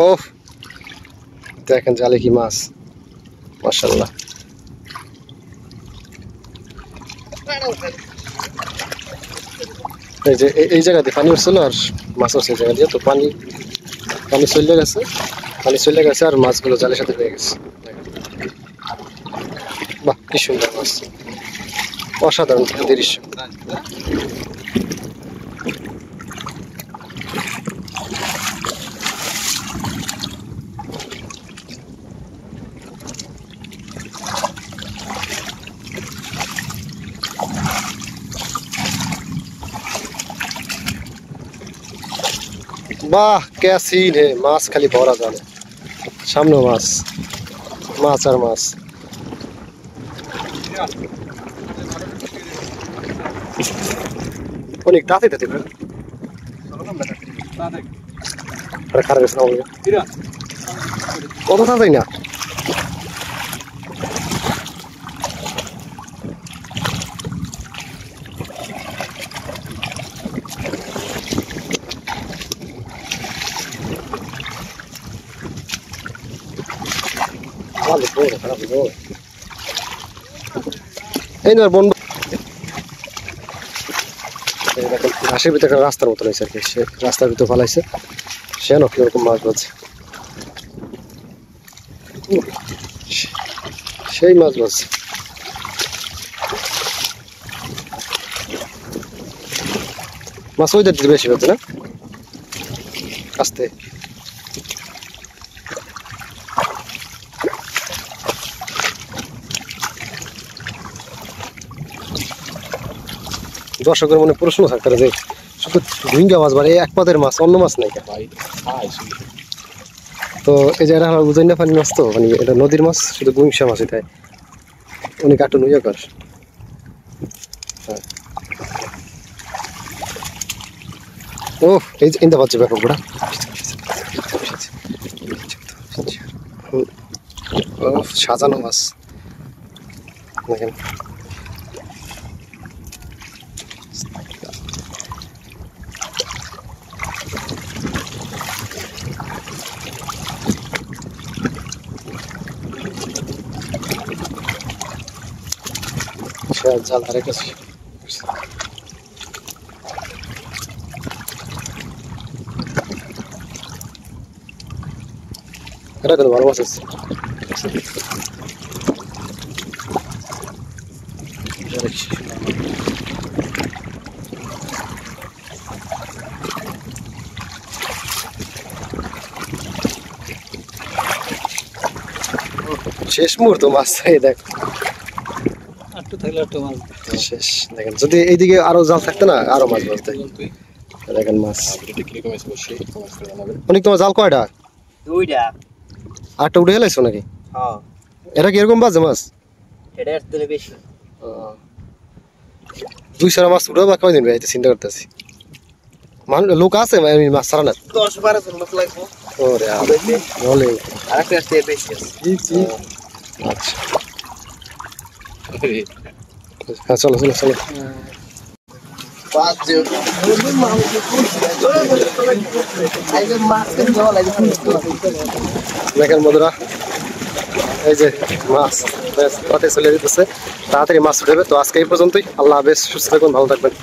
ওহ দেখেন জালে কি মাছ মাশাআল্লাহ। এই যে এই জায়গা দিয়ে পানি উঠছিল আর মাছ উঠছে এই জায়গা দিয়ে, তো পানি চলে গেছে আর মাছগুলো জালের সাথে পেয়ে গেছে। বাহ কি সুন্দর মাছ, অসাধারণ দৃশ্য। वाह क्या सीन है, माছ खाली भरा जाने सामने माछ और माछ। অনেক দাঁতে দাঁতে খারাপ কত তাড়াতাড়ি না এই না বন্ধ ঘাসের ভিতরে একটা রাস্তার মতো রয়েছে আর কি, সে রাস্তার ভিতরে ফালাইছে, সে না কিরকম মাছ বাজছে, সেই মাছ বাজছে। মাছ ওই দিকে বেশি হচ্ছে না আস্তে। দর্শকের মনে প্রশ্ন থাকতে যে শুধু ঝিঙ্গা মাছ বাড়ে এক পদের মাছ, অন্য মাছ নাই। তো এই যে এটা বুঝাই না পানি মাছ, তো মানে এটা নদীর মাছ, শুধু গুইংসা মাছ এটাই উনি কার্টুন ইয়ে কর। ও এই ইন্দা পাচ্ছে ব্যাপক গোড়া সাজানো মাছ দেখেন। জাল ধারে কাছে এটা কিন্তু ভালো মাছ আছে। শেষ মুহূর্ত মাছ দেখ শেষ। দেখেন যদি এইদিকে আরো জাল থাকতো না আরো মাছ বাজতে। দেখেন মাছ অনেক। তোমার জাল কয়টা? দুইটা। আটটা উঠে গেলাইছো নাকি? হ্যাঁ। এটা কি এরকম বাজে মাছ? এটা এর থেকে বেশি। 200 মাছ উঠে বা কয়দিন ভাই চিন্তা করতেছি। লোক আছে মাছ ছাড়া না 10-12 জন লোক লাগবে। ওরে বলে আরেকটা আসতে বেশি আছে। আচ্ছা হ্যাঁ চলো চলো চলো। দেখেন বন্ধুরা এই যে মাছ চলে যেতেছে, তাড়াতাড়ি মাছ উঠে যাবে। তো আজকে এই পর্যন্তই, আল্লাহ হাফেজ, সুস্থ থাকুন, ভালো থাকবেন।